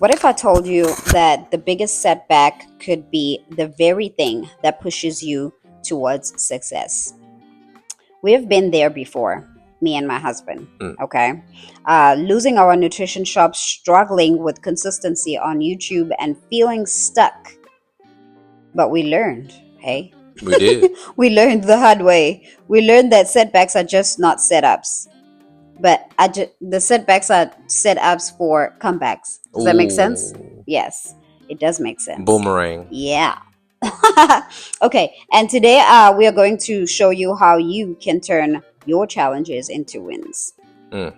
What if I told you that the biggest setback could be the very thing that pushes you towards success? We have been there before, me and my husband, Mm. okay? Losing our nutrition shop, struggling with consistency on YouTube, and feeling stuck. But we learned, hey? We did. We learned the hard way. We learned that setbacks are just not setups, but the setbacks are setups for comebacks. Does that make sense? Ooh. Yes, it does make sense. Boomerang. Yeah. Okay, and today we are going to show you how you can turn your challenges into wins. Mm.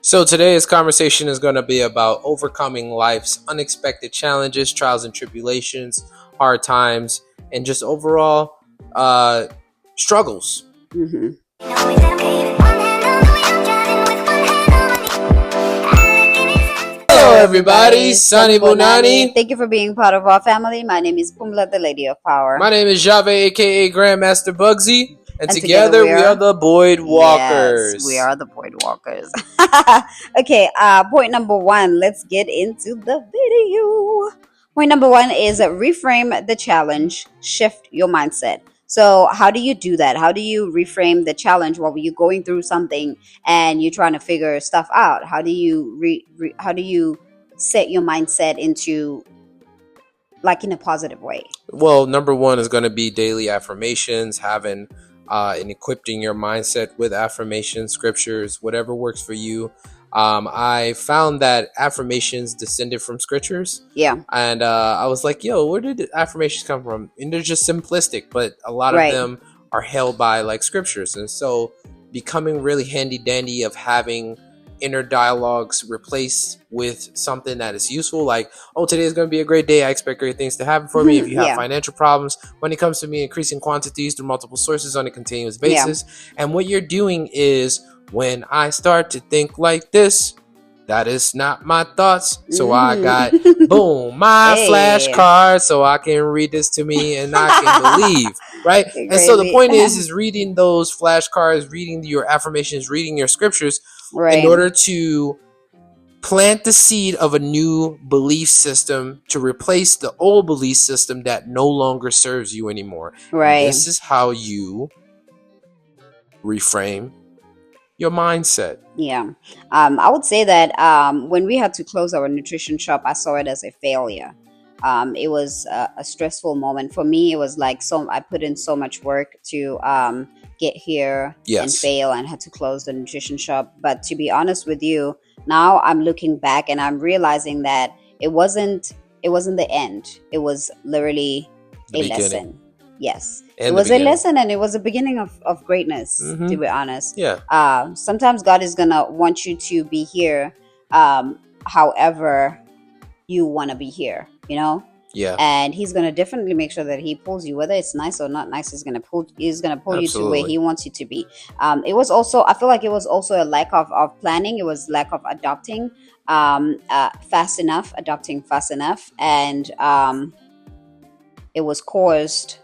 So today's conversation is going to be about overcoming life's unexpected challenges, trials and tribulations, hard times, and just overall struggles. Mm-hmm. Hello everybody, Sunny Bunani. Thank you for being part of our family. My name is Pumla, the Lady of Power. My name is Jave, aka Grandmaster Bugsy, and together we we are the Boyd Walkers. Yes, we are the Boyd Walkers. Okay, point number one, let's get into the video. Point number one is reframe the challenge, shift your mindset. So how do you do that? How do you reframe the challenge while you're going through something and you're trying to figure stuff out? How do you how do you set your mindset into like in a positive way? Well, number one is going to be daily affirmations, having and equipping your mindset with affirmations, scriptures, whatever works for you. I found that affirmations descended from scriptures. Yeah. And I was like, yo, where did affirmations come from? And they're just simplistic, but a lot Right. of them are held by like scriptures. And so becoming really handy dandy of having inner dialogues replaced with something that is useful, like, oh, today is going to be a great day, I expect great things to happen for me. If you have Yeah. financial problems, when it comes to me increasing quantities through multiple sources on a continuous basis. And what you're doing is, when I start to think like this, that is not my thoughts. So I got boom, my Hey. flashcard, so I can read this to me and I can believe, right? You're And so the crazy. point is reading those flashcards, reading your affirmations, reading your scriptures, Right. in order to plant the seed of a new belief system to replace the old belief system that no longer serves you anymore. Right. This is how you reframe your mindset. Yeah. I would say that when we had to close our nutrition shop, I saw it as a failure. It was a stressful moment for me. It was like I put in so much work to get here and Yes. fail and had to close the nutrition shop. But to be honest with you, now I'm looking back and I'm realizing that it wasn't the end. It was literally The a beginning. lesson. Yes. And It the was a beginning. lesson and it was a beginning of greatness, Mhm. to be honest. Yeah. Sometimes God is gonna want you to be here, however you want to be here, you know. Yeah. And He's gonna definitely make sure that He pulls you, whether it's nice or not nice. He's gonna pull you to where Absolutely. He wants you to be. It was also, I feel like it was also a lack of planning. It was lack of adopting adopting fast enough, and it was caused.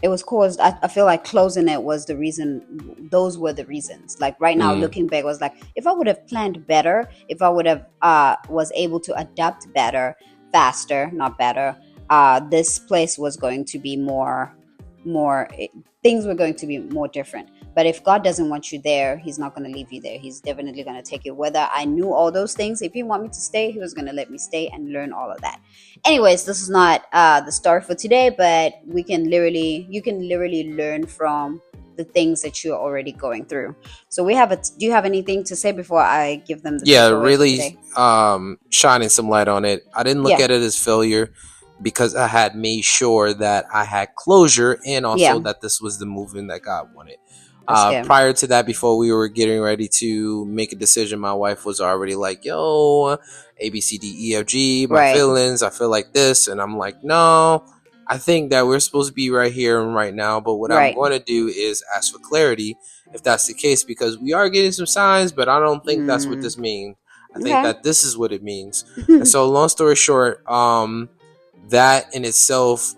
I feel like closing it was the reason. Those were the reasons. Like right now, looking back, was like, if I would have planned better, if I would have was able to adapt better, faster, not better, this place was going to be things were going to be more different. But if God doesn't want you there, He's not going to leave you there. He's definitely going to take you. Whether I knew all those things, if He want me to stay, He was going to let me stay and learn all of that. Anyways, this is not the story for today, but you can literally learn from the things that you're already going through. So do you have anything to say before I give them the Yeah, takeaway for really today? shining some light on it. I didn't look Yeah. at it as failure because I had made sure that I had closure and also Yeah. that this was the movement that God wanted. That's good. Prior to that, before we were getting ready to make a decision, my wife was already like, yo, A, B, C, D, E, F, G, my Right. feelings, I feel like this. And I'm like, no, I think that we're supposed to be right here and right now. But what I'm Right. going to do is ask for clarity if that's the case, because we are getting some signs, but I don't think that's what this means. I think Okay. that this is what it means. And so long story short, that in itself,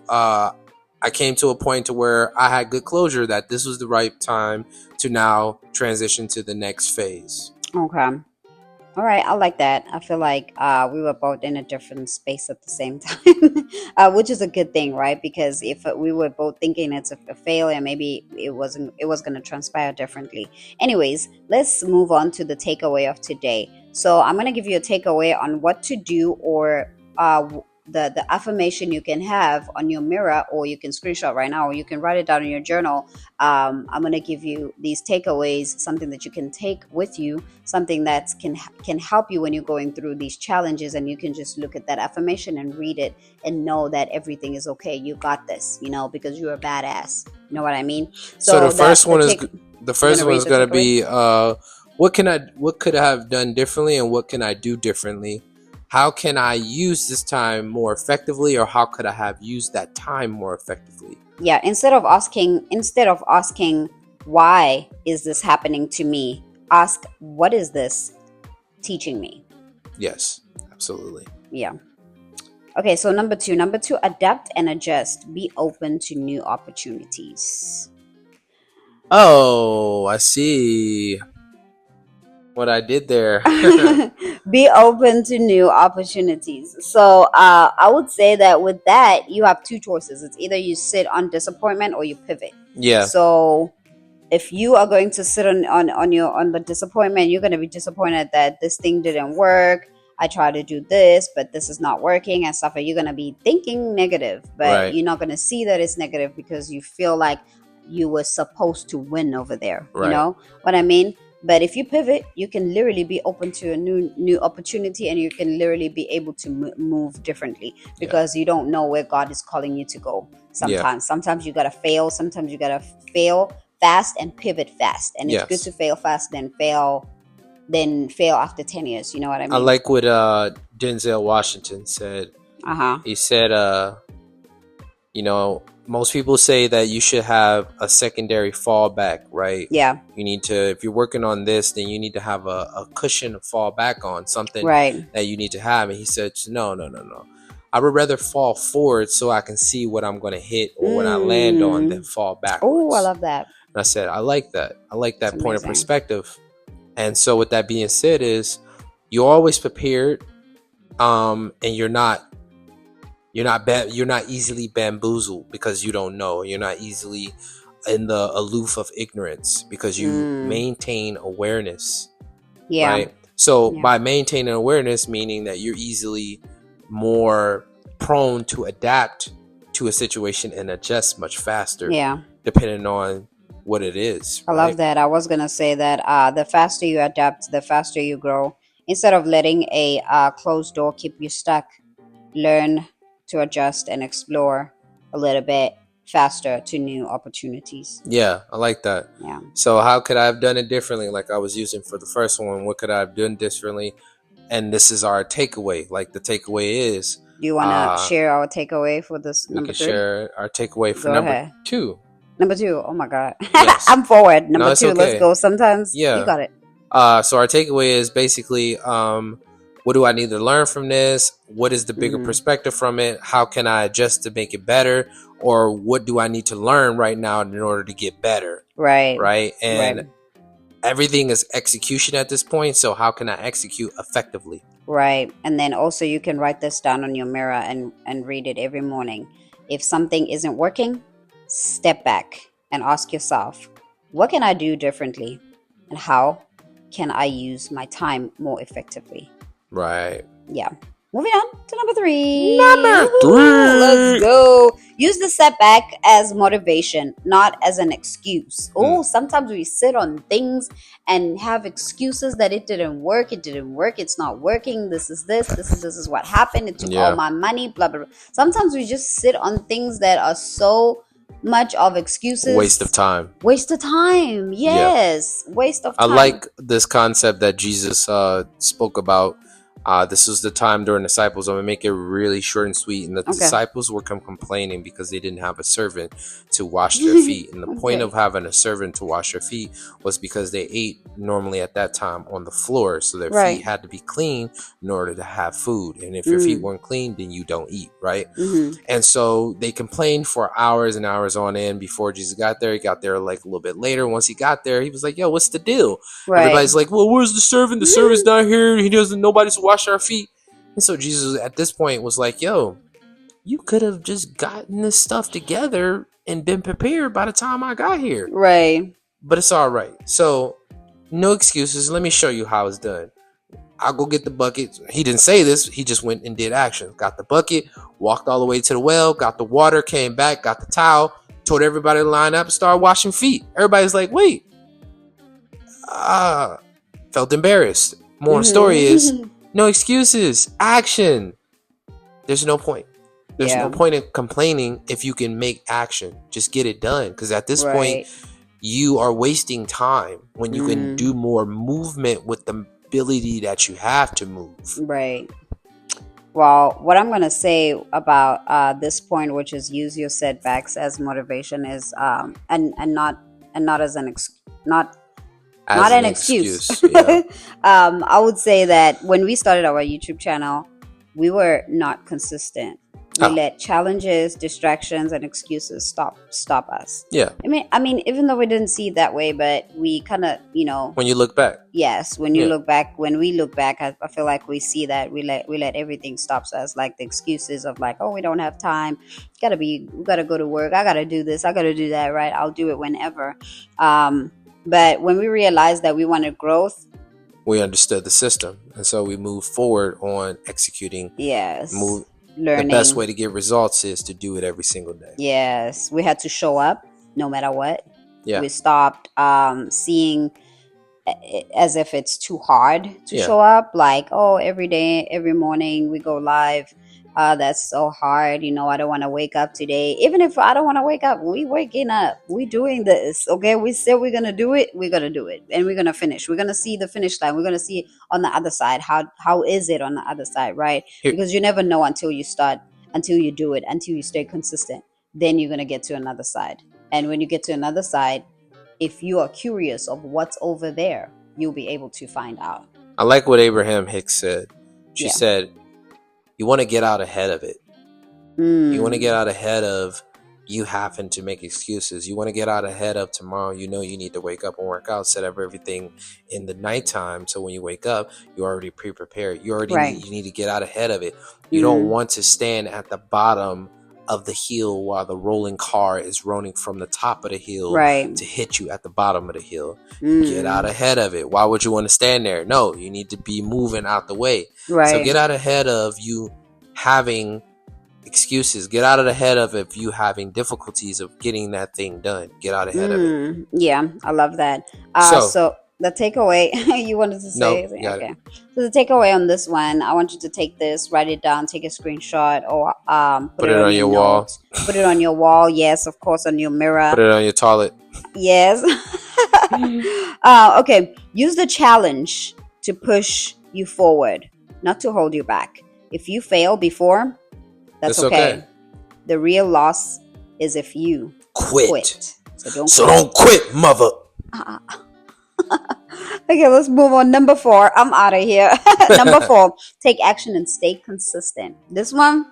I came to a point to where I had good closure that this was the right time to now transition to the next phase. Okay. All right, I like that. I feel like we were both in a different space at the same time, which is a good thing, right? Because if we were both thinking it's a failure, maybe it was going to transpire differently. Anyways, let's move on to the takeaway of today. So I'm going to give you a takeaway on what to do, or the affirmation you can have on your mirror, or you can screenshot right now, or you can write it down in your journal. I'm going to give you these takeaways, something that you can take with you, something that can help you when you're going through these challenges, and you can just look at that affirmation and read it and know that everything is okay. You got this, because you're a badass. You know what I mean? So the So first one is the you're first gonna one read is the gonna takeaway. be what could I have done differently, and what can I do differently? How can I use this time more effectively, or how could I have used that time more effectively? Yeah, instead of asking why is this happening to me, ask what is this teaching me. Yes, absolutely. Yeah. Okay, so number two, adapt and adjust. Be open to new opportunities. Oh, I see what I did there. Be open to new opportunities. So I would say that with that, you have two choices. It's either you sit on disappointment or you pivot. Yeah, So if you are going to sit on the disappointment, you're going to be disappointed that this thing didn't work. I tried to do this, but this is not working and stuff. And you're going to be thinking negative, but right, you're not going to see that it's negative because you feel like you were supposed to win over there. You right. know what I mean? But if you pivot, you can literally be open to a new opportunity, and you can literally be able to move differently, Yeah, because you don't know where God is calling you to go. yeah, Sometimes you gotta fail. Sometimes you gotta fail fast and pivot fast. And it's good to yes. fail fast than fail after 10 years. You know what I I mean? like what Denzel Washington said. Uh-huh. He said, most people say that you should have a secondary fallback, right? Yeah. You need to, if you're working on this, then you need to have a cushion to fall back on, something Right. that you need to have. And he said, no, no, no, no. I would rather fall forward so I can see what I'm going to hit or what I land on than fall Oh, I backwards. love that. And I said, I like that. I like It's that point of amazing. perspective. And so with that being said is you're always prepared, and you're not easily bamboozled because you don't know. You're not easily in the aloof of ignorance because you maintain awareness, Yeah. right? So Yeah. by maintaining awareness, meaning that you're easily more prone to adapt to a situation and adjust much faster, Yeah. depending on what it is, I right? love that. I was gonna say that the faster you adapt, the faster you grow. Instead of letting a closed door keep you stuck, learn to adjust and explore a little bit faster to new opportunities. Yeah, I like that. Yeah. So how could I have done it differently? Like I was using for the first one, what could I have done differently? And this is our takeaway. Like the takeaway is, Do you want to uh, share our takeaway for this we number can three? share our takeaway for Go number ahead. 2. Number two. Oh my God. Yes. I'm forward. No, Number it's two. Let's okay. go. Sometimes you Yeah. got it. So our takeaway is basically, what do I need to learn from this? What is the bigger perspective from it? How can I adjust to make it better? Or what do I need to learn right now in order to get better? Right. Right. And Right. everything is execution at this point. So how can I execute effectively? Right. And then also you can write this down on your mirror and read it every morning. If something isn't working, step back and ask yourself, what can I do differently? And how can I use my time more effectively? Right. Yeah. Moving on to number three. Number Woohoo! 3. Let's go. Use the setback as motivation, not as an excuse. Oh, sometimes we sit on things and have excuses that it didn't work, it's not working, this is what happened, it took all Yeah. my money, blah blah blah. Sometimes we just sit on things that are so much of excuses. Waste of time. Waste of time. Yes. Waste of I time. like this concept that Jesus spoke about. This was the time during the disciples. I'm going to make it really short and sweet. And the disciples were complaining because they didn't have a servant to wash their feet. And the point of having a servant to wash their feet was because they ate normally at that time on the floor. So their feet had to be clean in order to have food. And if your feet weren't clean, then you don't eat, right? And so they complained for hours and hours on end before Jesus got there. He got there like a little bit later. Once he got there, he was like, yo, what's the deal? Everybody's like, well, where's the servant? The servant's not here. He doesn't, nobody's to wash our feet. And so Jesus at this point was like, yo, you could have just gotten this stuff together and been prepared by the time I got here. Right. But it's all right. So no excuses. Let me show you how it's done. I'll go get the bucket. He didn't say this. He just went and did action. Got the bucket, walked all the way to the well, got the water, came back, got the towel, told everybody to line up and start washing feet. Everybody's like, wait. Felt embarrassed. More story is, no excuses. Action. There's no point. There's no point in complaining if you can make action. Just get it done. Because at this point, you are wasting time when you can do more movement with the ability that you have to move. Right. Well, what I'm going to say about this point, which is use your setbacks as motivation, is and not as an not an excuse. Yeah. I would say that when we started our YouTube channel, we were not consistent. We let challenges, distractions, and excuses stop us. Yeah. I mean, even though we didn't see it that way, but we kind of, when you look back. Yes, when we look back, I feel like we see that we let everything stops us, like the excuses of like, oh, we don't have time. We gotta go to work. I gotta do this. I gotta do that. Right? I'll do it whenever. But when we realized that we wanted growth, we understood the system, and so we moved forward on executing. Yes. Learning. The best way to get results is to do it every single day. Yes, we had to show up no matter what. Yeah. We stopped seeing as if it's too hard to show up. Like, oh, every day, every morning we go live. That's so hard. I don't want to wake up today. Even if I don't want to wake up, we waking up. We doing this. Okay. We said we're going to do it. We're going to do it. And we're going to finish. We're going to see the finish line. We're going to see it on the other side. How is it on the other side? Right. Because you never know until you start, until you do it, until you stay consistent. Then you're going to get to another side. And when you get to another side, if you are curious of what's over there, you'll be able to find out. I like what Abraham Hicks said. She said, you want to get out ahead of it. You want to get out ahead of you having to make excuses. You want to get out ahead of tomorrow. You need to wake up and work out, set up everything in the nighttime. So when you wake up, you're already pre-prepared. You need to get out ahead of it. You don't want to stand at the bottom of the hill while the rolling car is running from the top of the hill to hit you at the bottom of the hill. Get out ahead of it. Why would you want to stand there? No, you need to be moving out the way. So get out ahead of you having excuses. Get out of the head of if you having difficulties of getting that thing done. Get out ahead of it. Yeah, I love that. So the takeaway you wanted to say? No, okay. So the takeaway on this one, I want you to take this, write it down, take a screenshot, or put it on your wall. Put it on your wall. Yes, of course, on your mirror. Put it on your toilet. Yes. Okay. Use the challenge to push you forward, not to hold you back. If you fail before, that's okay. The real loss is if you quit. So don't quit, mother. Okay, let's move on. Number 4. I'm out of here. Number 4, take action and stay consistent. This one,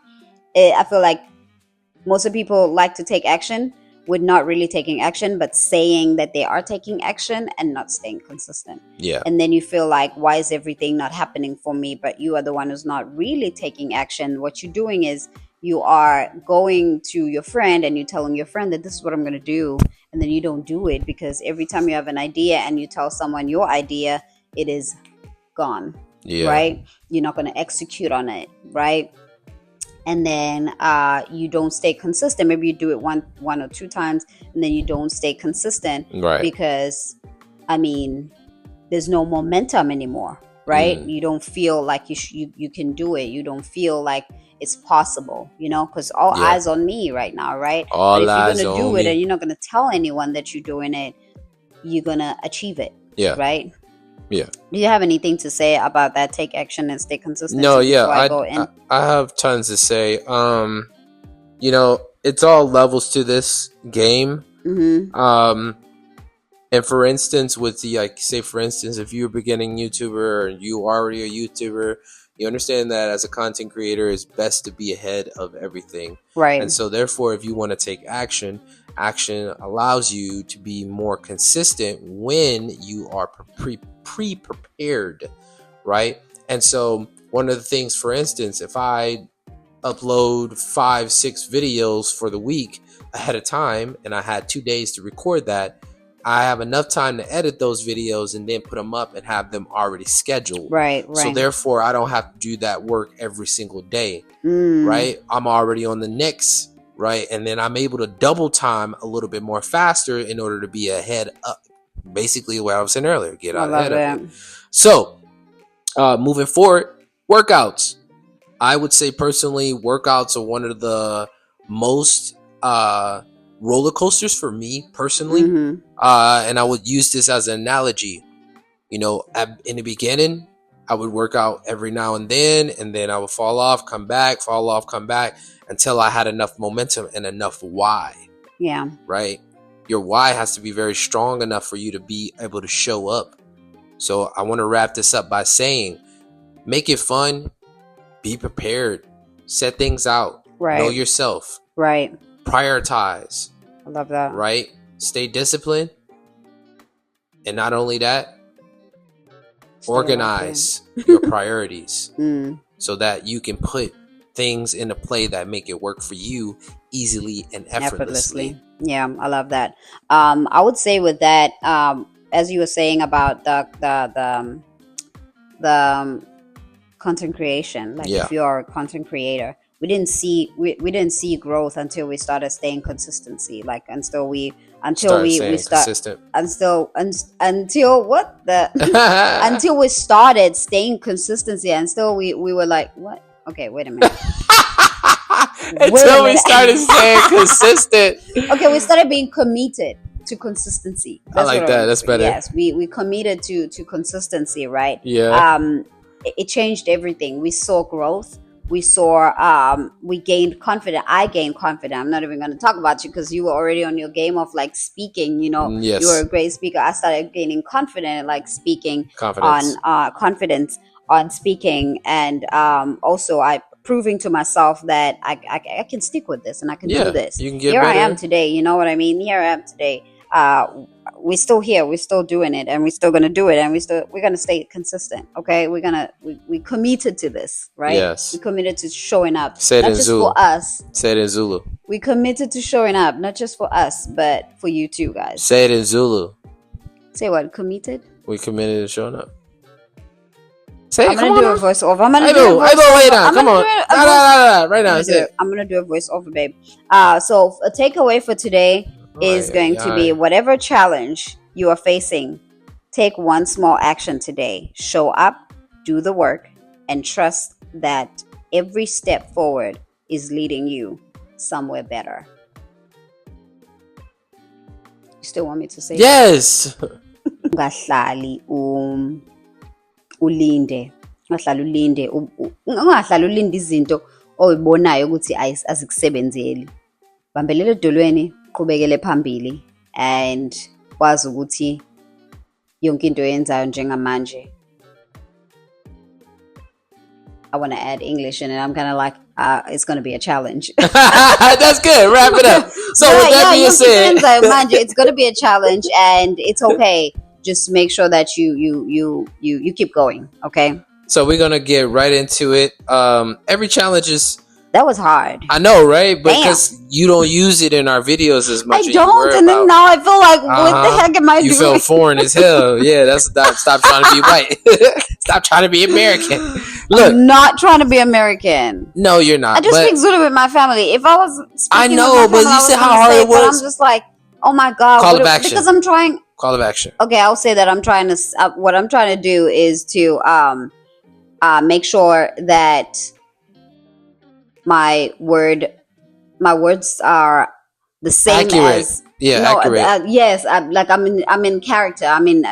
I feel like most of people like to take action with not really taking action, but saying that they are taking action and not staying consistent. Yeah. And then you feel like, why is everything not happening for me? But you are the one who's not really taking action. What you're doing is you are going to your friend and you're telling your friend that this is what I'm going to do. And then you don't do it because every time you have an idea and you tell someone your idea, it is gone. Yeah. Right? You're not going to execute on it. Right? And then you don't stay consistent. Maybe you do it one or two times and then you don't stay consistent. Right. Because, there's no momentum anymore. Right? You don't feel like you can do it. You don't feel like it's possible, because all eyes on me right now, right? All but eyes if you're on going to do me. it and you're not going to tell anyone that you're doing it, you're going to achieve it. Yeah. Right? Yeah. Do you have anything to say about that? Take action and stay consistent. No, yeah, I go in. I have tons to say. You know, it's all levels to this game. And for instance, with the, like, say for instance, if you're a beginning YouTuber or you already a YouTuber, you understand that as a content creator, it's best to be ahead of everything. Right. And so therefore, if you want to take action, action allows you to be more consistent when you are pre-prepared, right? And so one of the things, for instance, if I upload 5-6 videos for the week ahead of time and I had 2 days to record that, I have enough time to edit those videos and then put them up and have them already scheduled. Right. So therefore, I don't have to do that work every single day, right? I'm already on the next, right? And then I'm able to double time a little bit more faster in order to be ahead of, basically what I was saying earlier, get out ahead of it. So moving forward, workouts. I would say personally, workouts are one of the most roller coasters for me personally. And I would use this as an analogy. You know, in the beginning, I would work out every now and then I would fall off, come back, fall off, come back, until I had enough momentum and enough why. Yeah. Right? Your why has to be very strong enough for you to be able to show up. So I want to wrap this up by saying, make it fun, be prepared, set things out, know yourself, prioritize. I love that. Right? Stay disciplined. And not only that, organize your priorities so that you can put things into play that make it work for you easily and effortlessly. Yeah, I love that. I would say with that, as you were saying about the content creation, like if you're a content creator, we didn't see growth until we started staying consistency, like until we until we started staying consistency, until we were like, what? Okay, wait a minute. Until we started staying consistent. Okay, we started being committed to consistency. I like that. That's better. Yes, we committed to consistency, right? Yeah. It changed everything. We saw growth. We saw we gained confidence. I gained confidence. I'm not even going to talk about you because you were already on your game of like speaking, you know. Yes. You were a great speaker. I started gaining confidence, like speaking confidence on speaking, and also I proving to myself that I can stick with this and I can do this. You can get here better. I am today. You know what I mean? Here I am today. We're still here, we're still doing it, and we're still gonna do it, and we're gonna stay consistent. Okay, we committed to this, right? Yes, we committed to showing up. Say it not in just Zulu. for us. Say it in Zulu. We committed to showing up, not just for us, but for you too, guys. Say it in Zulu. Say what? Committed. We committed to showing up. Say I'm gonna do a voiceover. I'm gonna do a voiceover. Wait now. Come on. Right now. I'm gonna do a voiceover, babe. So a takeaway for today is going to be whatever challenge you are facing, take one small action today. Show up, do the work, and trust that every step forward is leading you somewhere better. You still want me to say yes? Ungahlali ulinde. Ungahlali ulinde izinto oyibonayo ukuthi azikusebenzeli. Bambelele edolweni, qhubekele phambili, and wazi ukuthi yonke into yenzayo njengamanje. I want to add English in it. I'm kind of like, it's going to be a challenge. That's good. Wrap it up. So with that being said, it's going to be a challenge, and it's okay. Just make sure that you keep going. Okay. So we're gonna get right into it. Every challenge is. That was hard. I know, right? Because you don't use it in our videos as much. I don't, and then now I feel like, what the heck am I doing? You feel foreign as hell. Yeah, that's stop trying to be white. Stop trying to be American. Look, I'm not trying to be American. No, you're not. I just speak Zulu with my family. If I was speaking I know, with my family, but you see how hard it was. But I'm just like, oh my god, call of action. Because I'm trying. Call of action. Okay, I'll say that I'm trying to. What I'm trying to do is to make sure that my words are the same accurate. as Yeah, No, accurate. yes, I'm in character. I'm in,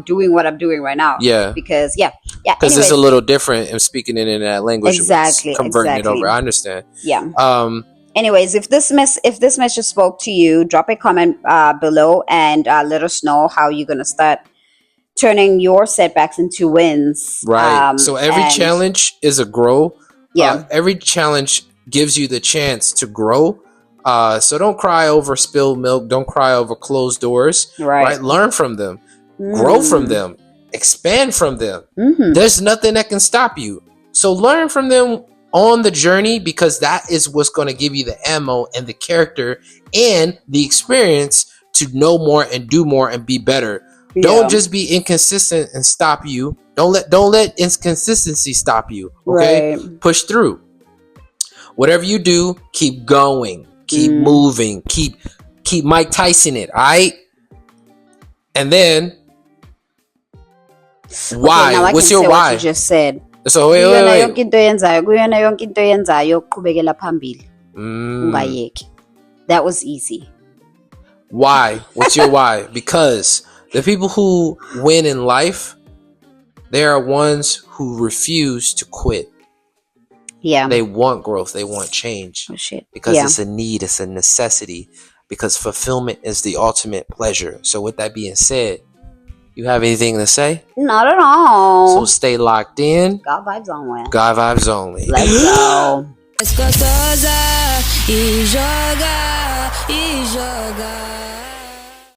doing what I'm doing right now. Yeah, Because yeah, yeah. because it's a Anyways, little different in speaking it in that language. exactly, Converting it over. exactly. I understand. Yeah. Um, Anyways, if this message spoke to you, drop a comment below and let us know how you're gonna start turning your setbacks into wins. right. So every And challenge is a grow. yeah, Every challenge gives you the chance to grow. So don't cry over spilled milk. Don't cry over closed doors. right. Right. Learn from them. Grow from Mm. them. Expand from them. Mm-hmm. There's nothing that can stop you. So learn from them on the journey, because that is what's going to give you the ammo and the character and the experience to know more and do more and be better. Yeah. Don't just be inconsistent and stop you. Don't let inconsistency stop you. Okay? Right. Push through. Whatever you do, keep going. Keep moving. Keep Mike Tyson it, all right? And then why? Okay, now I What's can your say why? what you just said. So wait. Kuyona yonke into oyenzayo qhubekela phambili. Ungayeki. That was easy. Why? What's your why? Because the people who win in life, they are ones who refuse to quit. Yeah. They want growth. They want change. Oh shit. Because Yeah. it's a need. It's a necessity. Because fulfillment is the ultimate pleasure. So with that being said, you have anything to say? Not at all. So stay locked in. God vibes only. God vibes only. Let's go. Gostosa e joga.